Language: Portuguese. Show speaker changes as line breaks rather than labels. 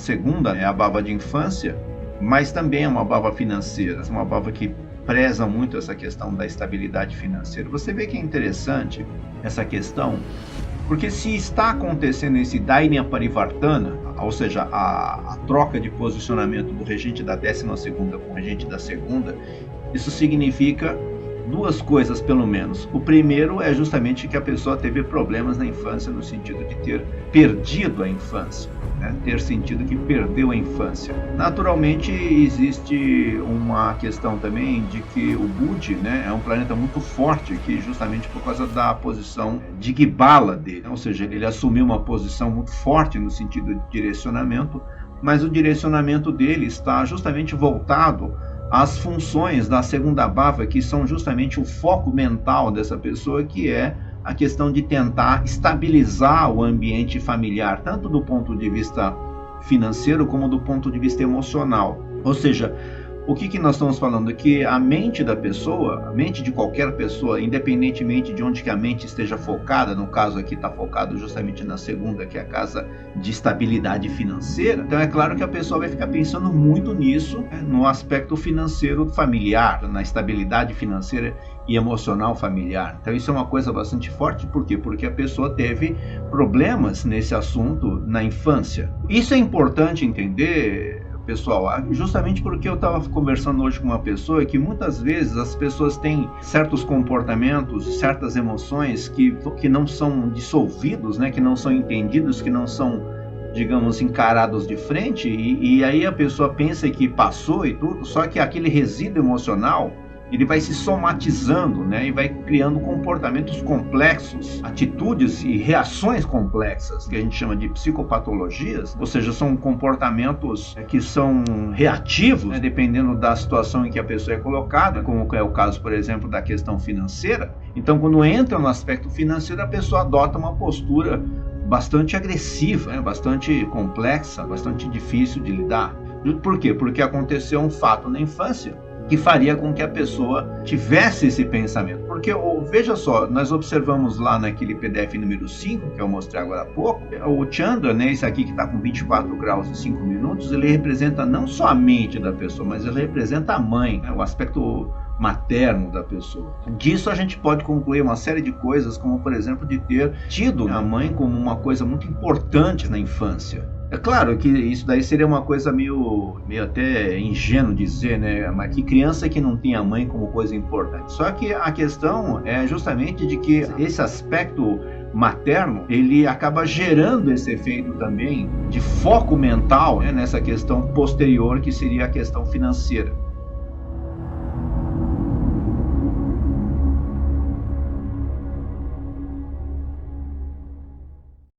segunda é a baba de infância, mas também é uma baba financeira, é uma baba que preza muito essa questão da estabilidade financeira. Você vê que é interessante essa questão, porque se está acontecendo esse Dainya Parivartana, ou seja, a troca de posicionamento do regente da 12ª com o regente da segunda, isso significa duas coisas pelo menos. O primeiro é justamente que a pessoa teve problemas na infância, no sentido de ter perdido a infância, né? Ter sentido que perdeu a infância. Naturalmente existe uma questão também de que o Budi, né, é um planeta muito forte aqui, justamente por causa da posição de Gibala dele, ou seja, ele assumiu uma posição muito forte no sentido de direcionamento, mas o direcionamento dele está justamente voltado as funções da segunda bhava, que são justamente o foco mental dessa pessoa, que é a questão de tentar estabilizar o ambiente familiar, tanto do ponto de vista financeiro como do ponto de vista emocional. Ou seja, o que nós estamos falando aqui? A mente da pessoa, a mente de qualquer pessoa, independentemente de onde que a mente esteja focada, no caso aqui está focado justamente na segunda, que é a casa de estabilidade financeira, então é claro que a pessoa vai ficar pensando muito nisso, né, no aspecto financeiro familiar, na estabilidade financeira e emocional familiar. Então isso é uma coisa bastante forte. Por quê? Porque a pessoa teve problemas nesse assunto na infância. Isso é importante entender, pessoal, justamente porque eu estava conversando hoje com uma pessoa que muitas vezes as pessoas têm certos comportamentos, certas emoções que não são dissolvidos, né, que não são entendidos, que não são, digamos, encarados de frente, e aí a pessoa pensa que passou e tudo, só que aquele resíduo emocional, ele vai se somatizando, né, e vai criando comportamentos complexos, atitudes e reações complexas, que a gente chama de psicopatologias, ou seja, são comportamentos que são reativos, né, dependendo da situação em que a pessoa é colocada, como é o caso, por exemplo, da questão financeira. Então, quando entra no aspecto financeiro, a pessoa adota uma postura bastante agressiva, né, bastante complexa, bastante difícil de lidar. Por quê? Porque aconteceu um fato na infância que faria com que a pessoa tivesse esse pensamento. Porque, veja só, nós observamos lá naquele PDF número 5, que eu mostrei agora há pouco, o Chandra, né, esse aqui que está com 24 graus e 5 minutos, ele representa não só a mente da pessoa, mas ele representa a mãe, né, o aspecto materno da pessoa. Disso a gente pode concluir uma série de coisas, como por exemplo de ter tido a mãe como uma coisa muito importante na infância. É claro que isso daí seria uma coisa meio até ingênuo dizer, né? Mas que criança que não tem a mãe como coisa importante. Só que a questão é justamente de que esse aspecto materno, ele acaba gerando esse efeito também de foco mental, né, nessa questão posterior, que seria a questão financeira.